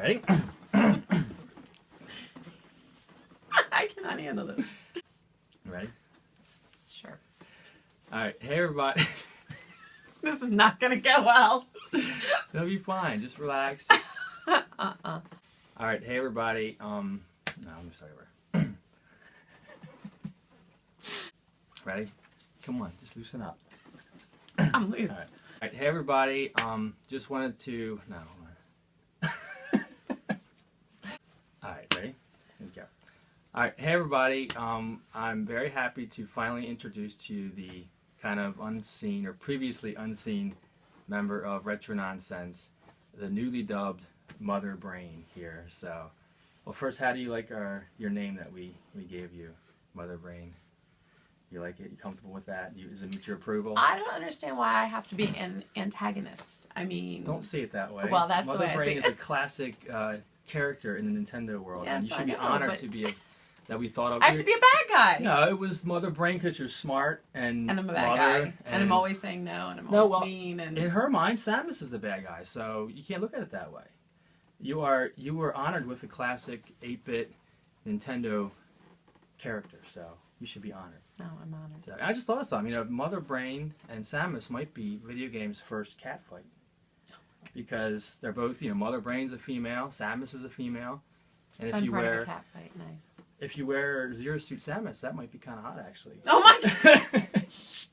Ready? I cannot handle this. Ready? Sure. All right. Hey, everybody. This is not going to go well. It'll be fine. Just relax. All right. Hey, everybody. No, let me start over. Ready? Come on. Just loosen up. I'm loose. All right. Hey, everybody. Just wanted to... No. All right. Ready? Here we go. All right. Hey, everybody. I'm very happy to finally introduce to you the kind of unseen or previously unseen member of Retro Nonsense, the newly dubbed Mother Brain here. So, well, first, how do you like your name that we gave you, Mother Brain? You like it? You comfortable with that? Does it meet your approval? I don't understand why I have to be an antagonist. I mean... Don't see it that way. Well, that's Mother the way Brain I see is it. a classic character in the Nintendo world. Yes, and you should I be know, honored but- to be that we thought of. I have to be a bad guy. No, it was Mother Brain because you're smart and And I'm a bad mother, guy. And I'm always saying no, and I'm No, always well, mean. And in her mind, Samus is the bad guy, so you can't look at it that way. You were honored with the classic 8-bit Nintendo character, so you should be honored. No, I'm honored. So I just thought of something. You know, Mother Brain and Samus might be video game's first cat fight because they're both, you know, Mother Brain's a female, Samus is a female, and So I'm part of a cat fight. Nice. if you wear Zero Suit Samus, that might be kind of hot actually. Oh my gosh.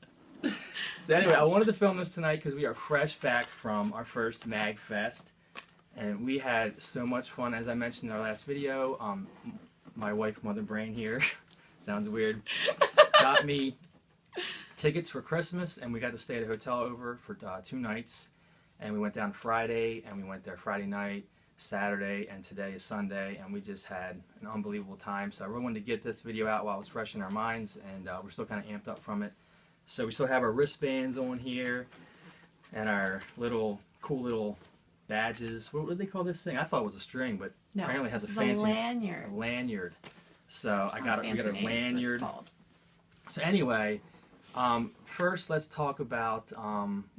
So anyway, I wanted to film this tonight because we are fresh back from our first Magfest, and we had so much fun. As I mentioned in our last video, my wife, Mother Brain here, sounds weird, got me tickets for Christmas, and we got to stay at a hotel over for 2 nights, and we went down Friday, and we went there Friday night, Saturday, and today is Sunday, and we just had an unbelievable time. So I really wanted to get this video out while it was fresh in our minds, and we're still kind of amped up from it. So we still have our wristbands on here, and our cool little badges. What do they call this thing? I thought it was a string, but No, apparently it has this a is fancy lanyard. lanyard. So It's we not got a fancy name, it's what it's lanyard. called. So anyway, first let's talk about,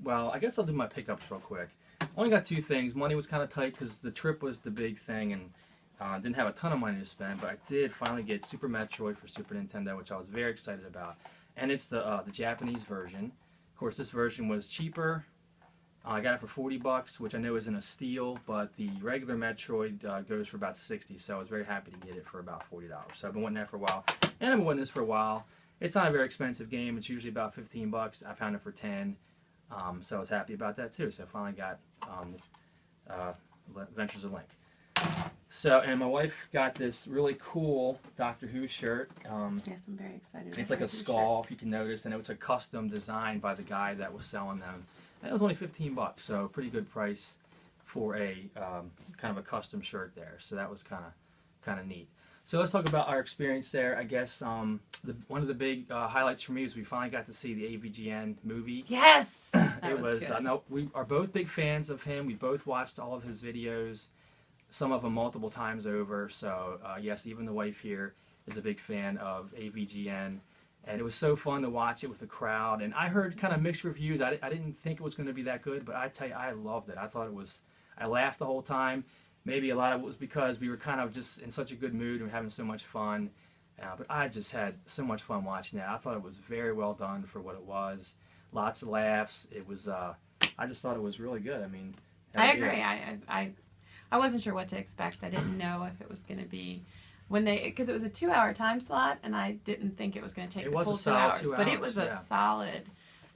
well, I guess I'll do my pickups real quick. Only got 2 things. Money was kind of tight because the trip was the big thing, and didn't have a ton of money to spend, but I did finally get Super Metroid for Super Nintendo, which I was very excited about. And it's the Japanese version. Of course, this version was cheaper. I got it for $40, which I know isn't a steal, but the regular Metroid goes for about $60, so I was very happy to get it for about $40. So I've been wanting that for a while, and I've been wanting this for a while. It's not a very expensive game. It's usually about $15. I found it for $10, so I was happy about that too. So I finally got Adventures of Link. So, and my wife got this really cool Doctor Who shirt. Yes, I'm very excited. It's like a skull, if you can notice, and it was a custom design by the guy that was selling them. And it was only $15, so pretty good price for a kind of a custom shirt there. So that was kind of neat. So let's talk about our experience there. I guess one of the big highlights for me is we finally got to see the AVGN movie. Yes! It was no, we are both big fans of him. We both watched all of his videos, some of them multiple times over. So yes, even the wife here is a big fan of AVGN. And it was so fun to watch it with the crowd. And I heard kind of mixed reviews. I didn't think it was going to be that good, but I tell you, I loved it. I thought it was, I laughed the whole time. Maybe a lot of it was because we were kind of just in such a good mood and we were having so much fun. But I just had so much fun watching that. I thought it was very well done for what it was. Lots of laughs. It was, I just thought it was really good. I mean, I agree. I wasn't sure what to expect. I didn't know if it was going to be because it was a 2-hour time slot, and I didn't think it was going to take the full 2 hours. But it was a solid,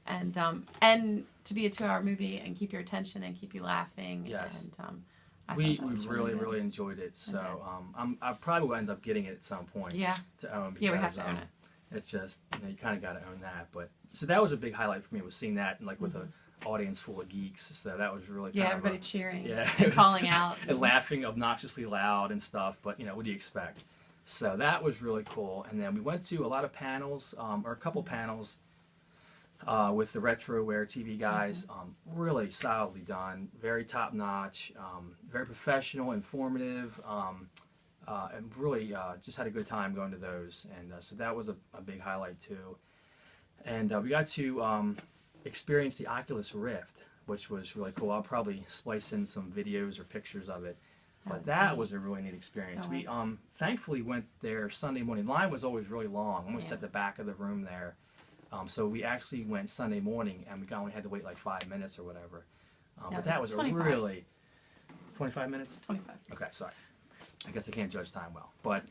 and to be a 2-hour movie and keep your attention and keep you laughing. Yes. And I we thought that was really enjoyed it. So I probably will end up getting it at some point. Yeah. To own. Because, yeah, we have to own it. It's just, you know, you kind of got to own that. But so that was a big highlight for me, was seeing that like with an audience full of geeks. So that was really kind of everybody cheering. Yeah. And calling out. And laughing obnoxiously loud and stuff. But, you know, what do you expect? So that was really cool. And then we went to a lot of panels, or a couple panels with the RetroWare TV guys. Really solidly done. Very top-notch. Very professional, informative. And really just had a good time going to those. And so that was a big highlight too. And we got to experience the Oculus Rift, which was really cool. I'll probably splice in some videos or pictures of it. But that was a really neat experience. We thankfully went there Sunday morning. Line was always really long, almost at the back of the room there. So we actually went Sunday morning, and we only had to wait like 5 minutes or whatever. But that was 25. Really 25 minutes. 25. Okay, sorry. I guess I can't judge time well, but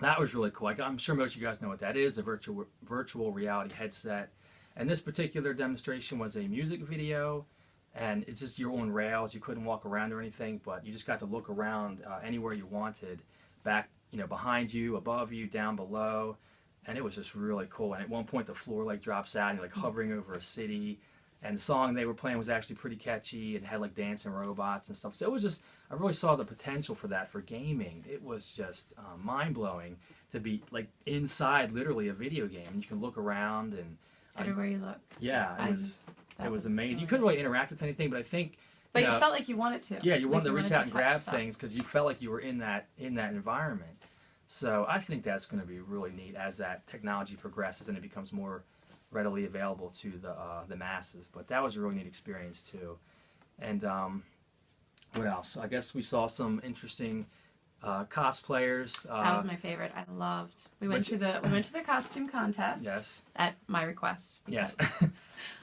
that was really cool. I'm sure most of you guys know what that is, the virtual reality headset. And this particular demonstration was a music video, and it's just your own rails. You couldn't walk around or anything, but you just got to look around anywhere you wanted, back, behind you, above you, down below, and it was just really cool. And at one point, the floor like drops out, and you're like hovering over a city. And the song they were playing was actually pretty catchy. It had like dancing robots and stuff. So it was just, I really saw the potential for that for gaming. It was just mind-blowing to be like inside literally a video game. You can look around and everywhere you look. Yeah, it was amazing. You couldn't really interact with anything, but I think. But you felt like you wanted to. Yeah, you wanted to reach out and grab things because you felt like you were in that environment. So I think that's going to be really neat as that technology progresses and it becomes more readily available to the masses. But that was a really neat experience too. And what else? I guess we saw some interesting cosplayers. That was my favorite. I loved. We went to the costume contest. Yes. At my request. Yes.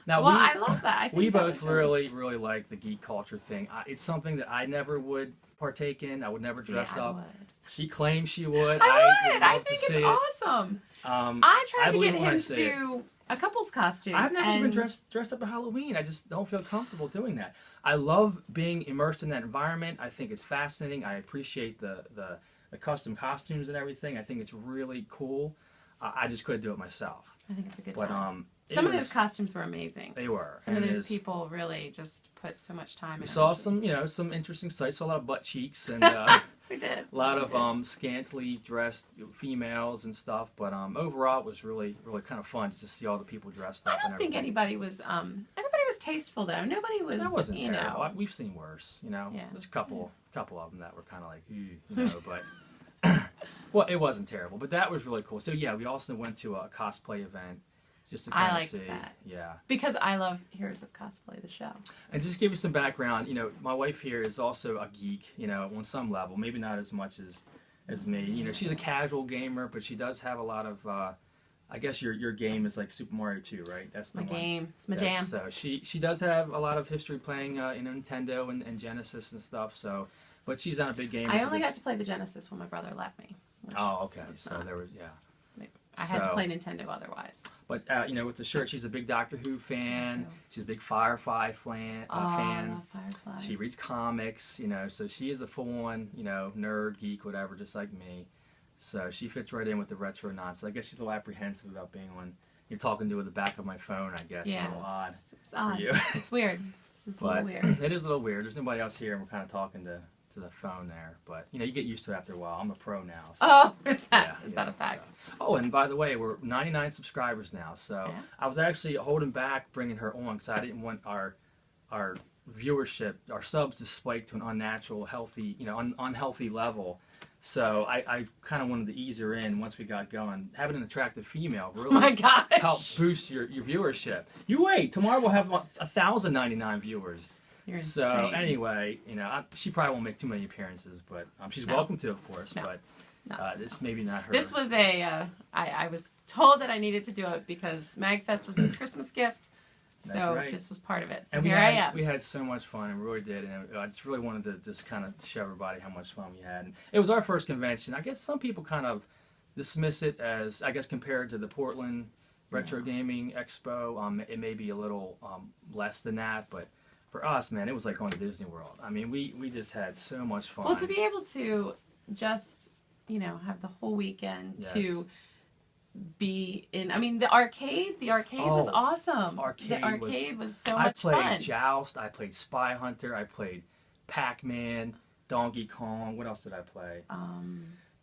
Now I love that. I think we both really like the geek culture thing. It's something that I never would partake in. I would never dress up. Would. She claims she would. I would. I think it's awesome. I tried to get him to do a couple's costume. I've never even dressed up at Halloween. I just don't feel comfortable doing that. I love being immersed in that environment. I think it's fascinating. I appreciate the custom costumes and everything. I think it's really cool. I just couldn't do it myself. I think it's a good time. Some of those costumes were amazing. They were. Some of those people really just put so much time in. We saw some interesting sights. Saw a lot of butt cheeks and we did. A lot of scantily dressed females and stuff. But overall, it was really kind of fun just to see all the people dressed up. I don't think anybody was. Everybody was tasteful though. Nobody was. That wasn't terrible. We've seen worse. Yeah. There's a couple of them that were kind of like, but. Well, it wasn't terrible, but that was really cool. So yeah, we also went to a cosplay event. Just to kind of see. That. Yeah. Because I love Heroes of Cosplay, the show. And just to give you some background, my wife here is also a geek, on some level. Maybe not as much as me. She's a casual gamer, but she does have a lot of, I guess your game is like Super Mario 2, right? That's the my game. It's my jam. So she does have a lot of history playing Nintendo and Genesis and stuff, so, but she's not a big gamer. I only got to play the Genesis when my brother let me. Oh, okay. So there was, I had to play Nintendo otherwise. But, with the shirt, she's a big Doctor Who fan. She's a big Firefly fan. I love Firefly. She reads comics, so she is a full-on, nerd, geek, whatever, just like me. So she fits right in with the retro nonsense. I guess she's a little apprehensive about being when you're talking to her at the back of my phone, I guess. Yeah, a little odd. It's odd. For you. It's weird. It's a little weird. It is a little weird. There's nobody else here, and we're kind of talking to the phone there, but you get used to it after a while. I'm a pro now. So. Oh, is that a fact? So. Oh, and by the way, we're 99 subscribers now, so I was actually holding back bringing her on because I didn't want our viewership, our subs to spike to an unnatural, unhealthy level. So I kind of wanted to ease her in once we got going. Having an attractive female really helps boost your viewership. You wait, tomorrow we'll have 1,099 viewers. You're insane. So anyway, she probably won't make too many appearances, but she's welcome to, of course. No. But this maybe not her. This was I was told that I needed to do it because Magfest was his Christmas gift, so this was part of it. So here I am. We had so much fun, and we really did, and I just really wanted to just kind of show everybody how much fun we had. And it was our first convention. I guess some people kind of dismiss it as, I guess, compared to the Portland Retro Gaming Expo, it may be a little less than that, but. For us, man, it was like going to Disney World. I mean, we just had so much fun. Well, to be able to just, have the whole weekend to be in, the arcade was awesome. The arcade was so much fun. I played Joust, I played Spy Hunter, I played Pac-Man, Donkey Kong. What else did I play?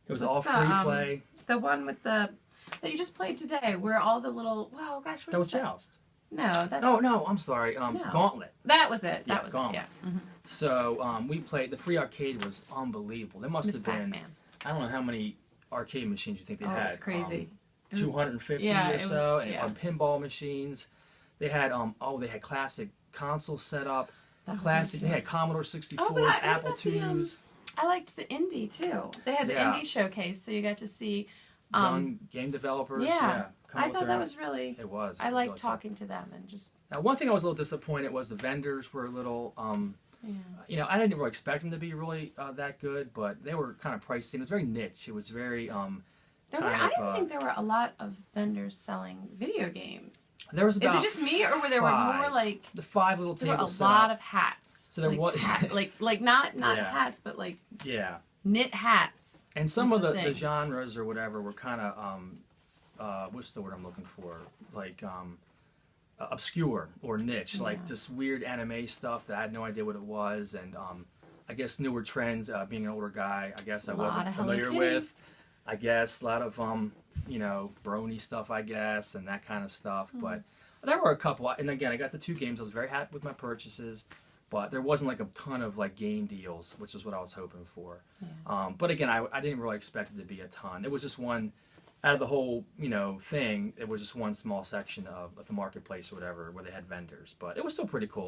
It was all free play. The one with that you just played today, where all the little, that was Joust. No, that's... No, I'm sorry. Gauntlet. That was it. That was Gauntlet. It, yeah. Mm-hmm. So we played... The free arcade was unbelievable. There must have been... Pac-Man. I don't know how many arcade machines you think they had. It was crazy. 250 or so. And pinball machines. They had... they had classic consoles set up. They had Commodore 64s, Apple IIs. I liked the indie too. They had the indie showcase, so you got to see young game developers. Yeah, I thought that was really. It was. I liked talking to them and just. Now, one thing I was a little disappointed was the vendors were a little. You know, I didn't really expect them to be really that good, but they were kind of pricey. It was very niche. It was very. I didn't think there were a lot of vendors selling video games. There was about. Is it just me, or were there more like the 5 little tables? There were a lot of hats. So there was like not hats, but like knit hats. And some of the genres or whatever were kind of what's the word I'm looking for? Like obscure or niche, like just weird anime stuff that I had no idea what it was, and I guess newer trends. Being an older guy, I guess I wasn't familiar with. I guess a lot of you know, brony stuff, I guess, and that kind of stuff. But there were a couple, and again, I got the 2 games. I was very happy with my purchases, but there wasn't like a ton of like game deals, which is what I was hoping for. But again, I didn't really expect it to be a ton. It was just one out of the whole, you know, thing. It was just one small section of the marketplace or whatever where they had vendors, but it was still pretty cool.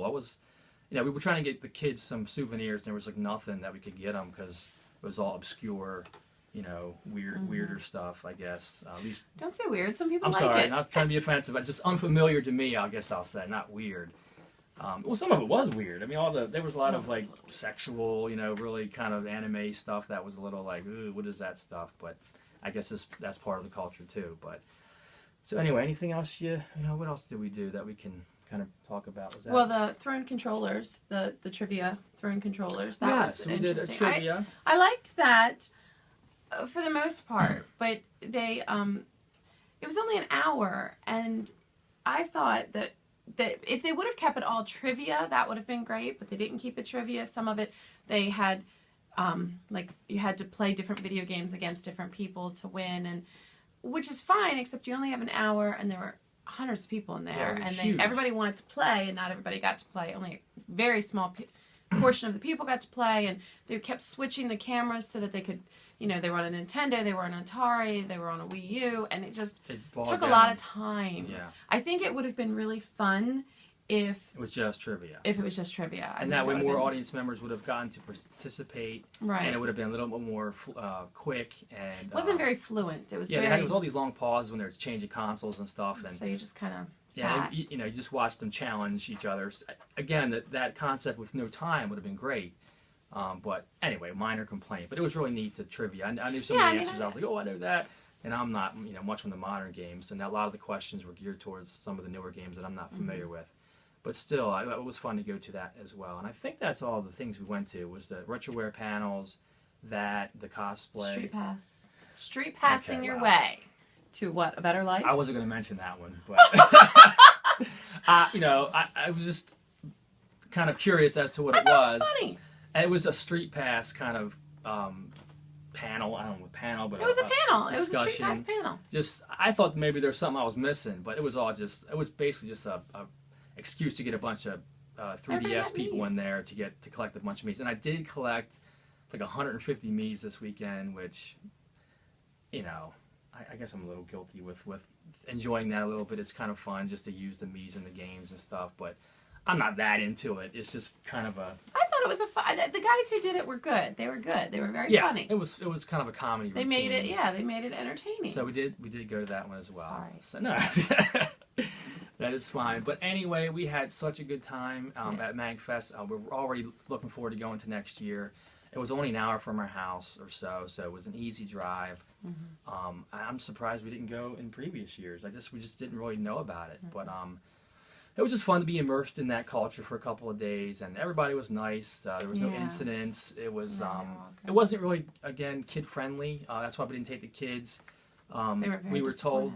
You know, we were trying to get the kids some souvenirs, and there was like nothing that we could get them because it was all obscure. You know, weirder stuff, I guess. At least don't say weird. Some people I'm like sorry, it. Not trying to be offensive, but just unfamiliar to me. I guess I'll say, not weird. Well, some of it was weird. I mean, there was a lot of like sexual, you know, really kind of anime stuff that was a little like, ooh, what is that stuff? But I guess that's part of the culture too. But so anyway, anything else? You know, what else did we do that we can kind of talk about? Was that? Well, the throne controllers, the trivia throne controllers. That was so we interesting. did a trivia. I liked that. For the most part, but they it was only an hour, and I thought that if they would have kept it all trivia, that would have been great, but they didn't keep it trivia. Some of it they had like you had to play different video games against different people to win, and which is fine, except you only have an hour, and there were hundreds of people in there, and everybody wanted to play, and not everybody got to play. Only a very small portion of the people got to play, and they kept switching the cameras so that they could. You know, they were on a Nintendo, they were on an Atari, they were on a Wii U, and it took a lot of time. Yeah. I think it would have been really fun if it was just trivia. And that way more audience members would have gotten to participate. Right. And it would have been a little bit more quick. And it wasn't very fluent. It was it was all these long pauses when they were changing consoles and stuff. And so you just kind of sat. You know, you just watched them challenge each other. Again, that concept with no time would have been great. But anyway, minor complaint. But it was really neat, the trivia. I knew some of the answers. I was like, oh, I know that. And I'm not, you know, much from the modern games. And a lot of the questions were geared towards some of the newer games that I'm not familiar with. But still, it was fun to go to that as well. And I think that's all the things we went to. Was the retroware panels, the cosplay. Street pass. Street passing your way to what? A better life? I wasn't going to mention that one. But, you know, I was just kind of curious as to what it was. I thought it was funny. And it was a street pass kind of panel. I don't know what panel, but it was a panel. Discussion. It was a street pass panel. Just, I thought maybe there's something I was missing, but it was basically just a excuse to get a bunch of 3DS people in there to collect a bunch of Miis. And I did collect like 150 Miis this weekend, which, you know, I guess I'm a little guilty with enjoying that a little bit. It's kind of fun just to use the Miis in the games and stuff, but I'm not that into it. It's just kind of a. I thought it was the guys who did it were good. They were good. They were very funny. It was kind of a comedy. They made it. Yeah, they made it entertaining. So we did go to that one as well. Sorry. So no, that is fine. But anyway, we had such a good time at Magfest. We're already looking forward to going to next year. It was only an hour from our house or so it was an easy drive. I'm surprised we didn't go in previous years. We just didn't really know about it, but it was just fun to be immersed in that culture for a couple of days, and everybody was nice. There was no incidents. It was it wasn't really, again, kid friendly. That's why we didn't take the kids. We were told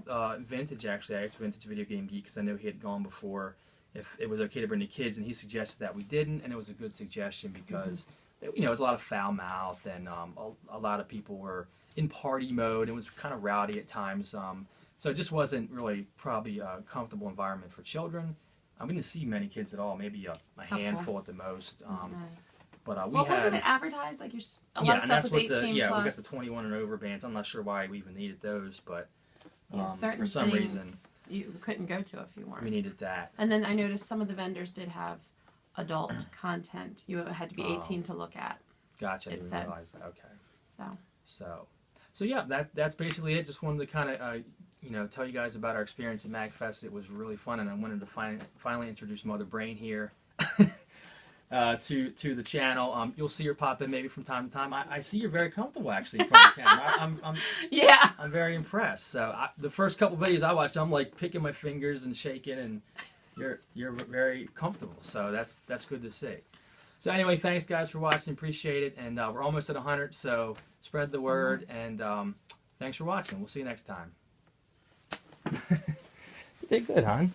Vintage, actually, I asked Vintage Video Game Geek because I know he had gone before, if it was okay to bring the kids, and he suggested that we didn't, and it was a good suggestion because you know, it was a lot of foul mouth, and a lot of people were in party mode. It was kind of rowdy at times, so it just wasn't really probably a comfortable environment for children. We didn't see many kids at all, maybe a handful at the most. But wasn't it advertised? Like a lot of stuff was 18 plus. We got the 21 and over bands. I'm not sure why we even needed those, but for some reason you couldn't go to if you weren't. We needed that. And then I noticed some of the vendors did have adult content. You had to be 18 to look at. Gotcha. I it didn't said. realize that. Okay. So yeah, that's basically it. Just wanted to kind of tell you guys about our experience at Magfest. It was really fun, and I wanted to finally introduce Mother Brain here to the channel. You'll see her pop in maybe from time to time. I see you're very comfortable actually in front of the camera. I'm very impressed. So the first couple videos I watched, I'm like picking my fingers and shaking, and you're very comfortable. So that's good to see. So anyway, thanks guys for watching. Appreciate it, and we're almost at 100. So spread the word, and thanks for watching. We'll see you next time. You did good, hon.